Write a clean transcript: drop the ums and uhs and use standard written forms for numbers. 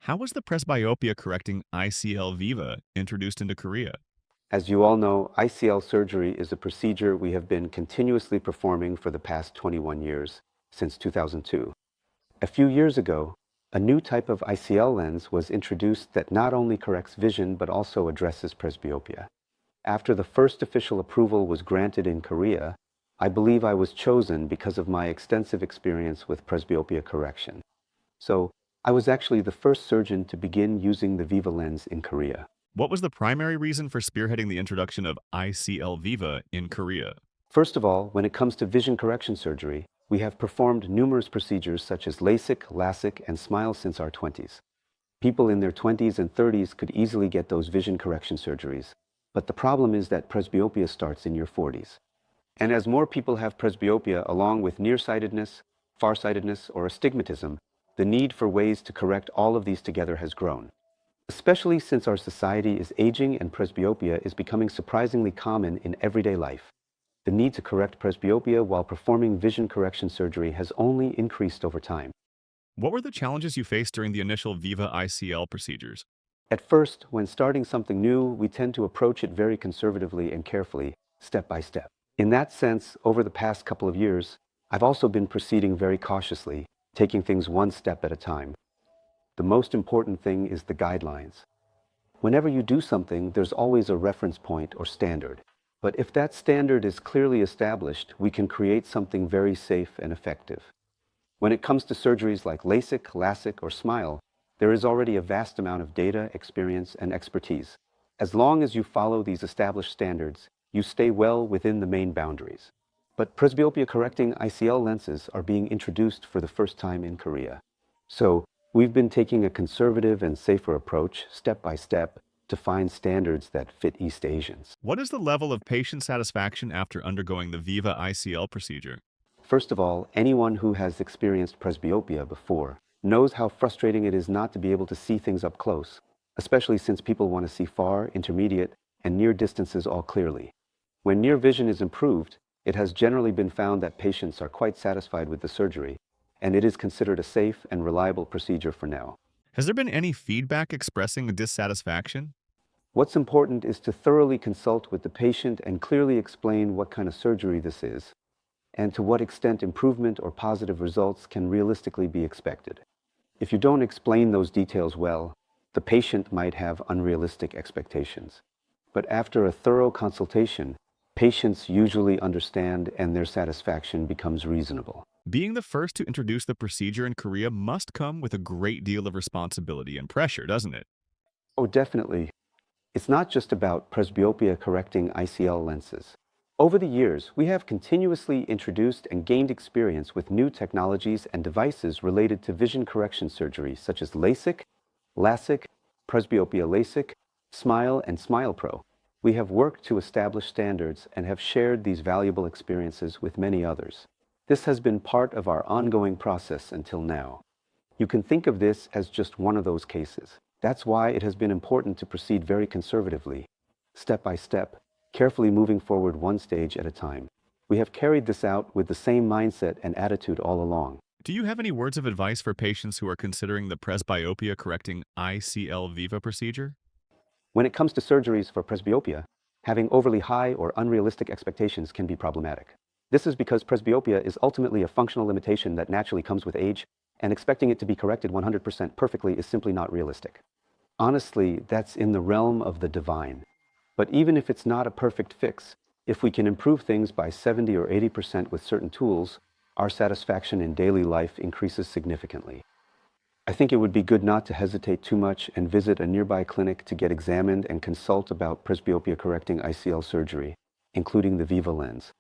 How was the presbyopia correcting ICL Viva introduced into Korea? As you all know, ICL surgery is a procedure we have been continuously performing for the past 21 years, since 2002. A few years ago, a new type of ICL lens was introduced that not only corrects vision but also addresses presbyopia. After the first official approval was granted in Korea, I believe I was chosen because of my extensive experience with presbyopia correction. So, I was actually the first surgeon to begin using the Viva lens in Korea. What was the primary reason for spearheading the introduction of ICL Viva in Korea? First of all, when it comes to vision correction surgery, we have performed numerous procedures such as LASIK, LASIK, and SMILE since our 20s. People in their 20s and 30s could easily get those vision correction surgeries, but the problem is that presbyopia starts in your 40s. And as more people have presbyopia along with nearsightedness, farsightedness, or astigmatism, the need for ways to correct all of these together has grown. Especially since our society is aging and presbyopia is becoming surprisingly common in everyday life. The need to correct presbyopia while performing vision correction surgery has only increased over time. What were the challenges you faced during the initial Viva ICL procedures? At first, when starting something new, we tend to approach it very conservatively and carefully, step by step. In that sense, over the past couple of years, I've also been proceeding very cautiously, taking things one step at a time. The most important thing is the guidelines. Whenever you do something, there's always a reference point or standard. But if that standard is clearly established, we can create something very safe and effective. When it comes to surgeries like LASIK, LASIK, or SMILE, there is already a vast amount of data, experience, and expertise. As long as you follow these established standards, you stay well within the main boundaries. But presbyopia-correcting ICL lenses are being introduced for the first time in Korea. So, we've been taking a conservative and safer approach, step by step, to find standards that fit East Asians. What is the level of patient satisfaction after undergoing the Viva ICL procedure? First of all, anyone who has experienced presbyopia before knows how frustrating it is not to be able to see things up close, especially since people want to see far, intermediate, and near distances all clearly. When near vision is improved, it has generally been found that patients are quite satisfied with the surgery, and it is considered a safe and reliable procedure for now. Has there been any feedback expressing dissatisfaction? What's important is to thoroughly consult with the patient and clearly explain what kind of surgery this is, and to what extent improvement or positive results can realistically be expected. If you don't explain those details well, the patient might have unrealistic expectations. But after a thorough consultation, patients usually understand and their satisfaction becomes reasonable. Being the first to introduce the procedure in Korea must come with a great deal of responsibility and pressure, doesn't it? Oh, definitely. It's not just about presbyopia correcting ICL lenses. Over the years, we have continuously introduced and gained experience with new technologies and devices related to vision correction surgery, such as LASIK, LASIK, presbyopia LASIK, SMILE, and SMILE Pro. We have worked to establish standards and have shared these valuable experiences with many others. This has been part of our ongoing process until now. You can think of this as just one of those cases. That's why it has been important to proceed very conservatively, step by step, carefully moving forward one stage at a time. We have carried this out with the same mindset and attitude all along. Do you have any words of advice for patients who are considering the presbyopia correcting ICL Viva procedure? When it comes to surgeries for presbyopia, having overly high or unrealistic expectations can be problematic. This is because presbyopia is ultimately a functional limitation that naturally comes with age, and expecting it to be corrected 100% perfectly is simply not realistic. Honestly, that's in the realm of the divine. But even if it's not a perfect fix, if we can improve things by 70 or 80% with certain tools, our satisfaction in daily life increases significantly. I think it would be good not to hesitate too much and visit a nearby clinic to get examined and consult about presbyopia correcting ICL surgery, including the Viva lens.